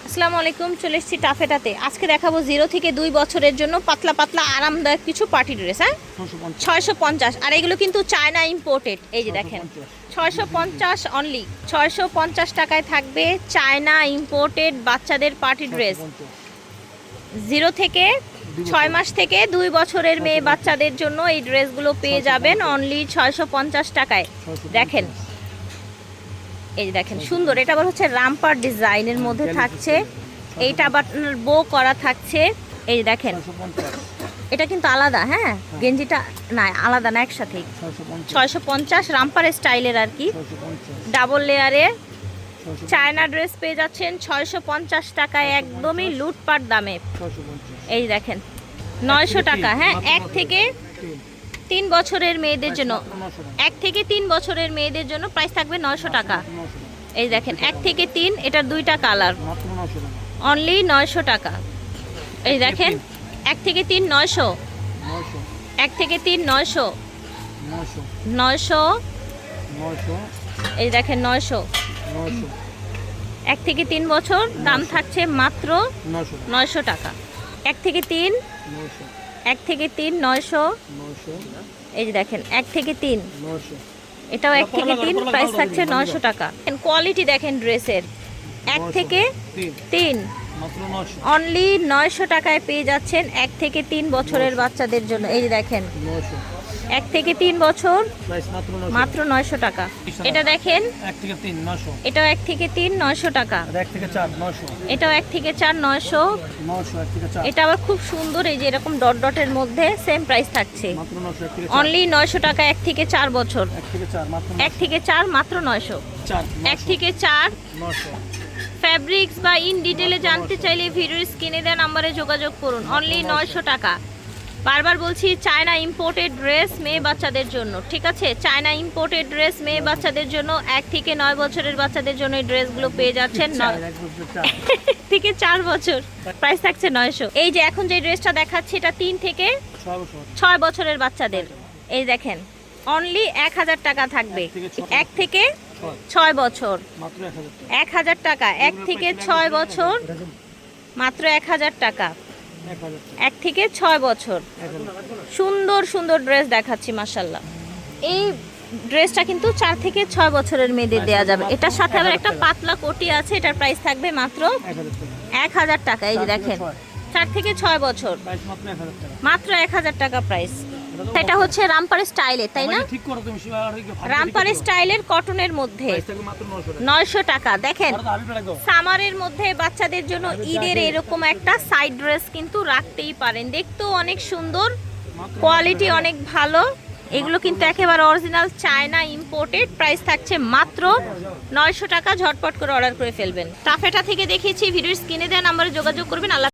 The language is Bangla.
আসসালামু আলাইকুম, চলে এসেছি টাফেটাতে। আজকে দেখাবো 0 থেকে 2 বছরের জন্য পাতলা পাতলা আরামদায়ক কিছু পার্টি ড্রেস। হ্যাঁ, 650। আর এগুলো কিন্তু চায়না ইম্পোর্টেড। এই যে দেখেন 650 অনলি, 650 টাকায় থাকবে চায়না ইম্পোর্টেড বাচ্চাদের পার্টি ড্রেস। 0 থেকে 6 মাস থেকে 2 বছরের মেয়ে বাচ্চাদের জন্য এই ড্রেসগুলো পেয়ে যাবেন অনলি 650 টাকায়। দেখেন, এই যে দেখেন সুন্দর, এটা আবার হচ্ছে রামপার ডিজাইনের মধ্যে থাকছে। এইটা আবার বো করা থাকছে। এই যে দেখেন, এটা কিন্তু আলাদা। হ্যাঁ, গেঞ্জিটা না আলাদা না, একসাথেই 650 রামপার স্টাইলের আর কি, ডাবল লেয়ারে চায়না ড্রেস পেয়ে যাচ্ছেন 650 টাকায়, একদমই লুটপাট দামে। এই দেখেন 900 টাকা। হ্যাঁ, 1 থেকে 3 বছরের মেয়েদের জন্য, 1 থেকে 3 বছরের মেয়েদের জন্য প্রাইস থাকবে 900 টাকা। এই দেখেন 1 থেকে 3, এটার 2টা কালার, অনলি 900 টাকা। এই দেখেন 1 থেকে 3 900, 1 থেকে 3 900, 900, এই দেখেন 900। 1 থেকে 3 বছর দাম থাকছে মাত্র 900 টাকা। 1 থেকে 3, 1 থেকে 3 900। এই যে দেখেন 1 থেকে 3, এটাও 1 থেকে 3, প্রাইস থাকছে 900 টাকা। কোয়ালিটি দেখেন ড্রেসের, 1 থেকে 3 অনলি 900 টাকায় পেয়ে যাচ্ছেন 1 থেকে 3 বছরের বাচ্চাদের জন্য। এই যে দেখেন 1 থেকে 3 বছর মাত্র 900 টাকা। এটা দেখেন 1 থেকে 3 900, এটাও 1 থেকে 3 900 টাকা। 1 থেকে 4 900, এটাও 1 থেকে 4 900। 900 1 থেকে 4, এটা আবার খুব সুন্দর, এই যে এরকম ডট ডটের মধ্যে সেম প্রাইস থাকছে মাত্র 900 1 থেকে 4, অনলি 900 টাকা। 1 থেকে 4 বছর, 1 থেকে 4 মাত্র 1 থেকে 4 মাত্র 900। 4 1 থেকে 4 900। ফ্যাব্রিক্স বা ইন ডিটেলে জানতে চাইলে ভিডিওর স্ক্রিনে দেওয়া নম্বরে যোগাযোগ করুন, অনলি 900 টাকা। বারবার বলছি, চায়না ইম্পোর্টেড ড্রেস মেয়ে বাচ্চাদের জন্য, ঠিক আছে? চায়না ইম্পোর্টেড ড্রেস মেয়ে বাচ্চাদের জন্য, 1 থেকে 9 বছরের বাচ্চাদের জন্য এই ড্রেসগুলো পেয়ে যাচ্ছেন 9 থেকে 4 বছর, প্রাইস থাকছে 900। এই যে এখন যে ড্রেসটা দেখাচ্ছি, এটা 3 থেকে 6 বছরের বাচ্চাদের। এই দেখেন অনলি 1000 টাকা থাকবে। 1 থেকে 6 বছর মাত্র 1000 টাকা। 1 থেকে 6 বছর মাত্র 1000 টাকা। 1 থেকে 6 বছর। সুন্দর সুন্দর ড্রেস দেখাচ্ছি মাশাআল্লাহ। এই ড্রেসটা কিন্তু 4 থেকে 6 বছরের মেয়েদের দেওয়া যাবে। এটার সাথে আবার একটা পাতলা কোটি আছে, এটার প্রাইস থাকবে মাত্র 1000 টাকা। এই যে দেখেন 4 থেকে 6 বছর মাত্র 1000 টাকা প্রাইস। এটা হচ্ছে রামপার স্টাইলে, তাই না? ঠিক করো তুমি, রামপার স্টাইলের কটনের মধ্যে 900 টাকা। দেখেন সামারের মধ্যে বাচ্চাদের জন্য ঈদের এরকম একটা সাইড ড্রেস কিন্তু রাখতেই পারেন, দেখতেও অনেক সুন্দর, কোয়ালিটি অনেক ভালো। এগুলো কিন্তু একেবারে অরিজিনাল চায়না ইম্পোর্টেড, প্রাইস থাকছে মাত্র 900 টাকা। ঝটপট করে অর্ডার করে ফেলবেন। টাফেটা থেকে দেখিয়েছি, ভিডিওর স্ক্রিনে দেওয়া নম্বরে যোগাযোগ করবেন। আল্লাহ।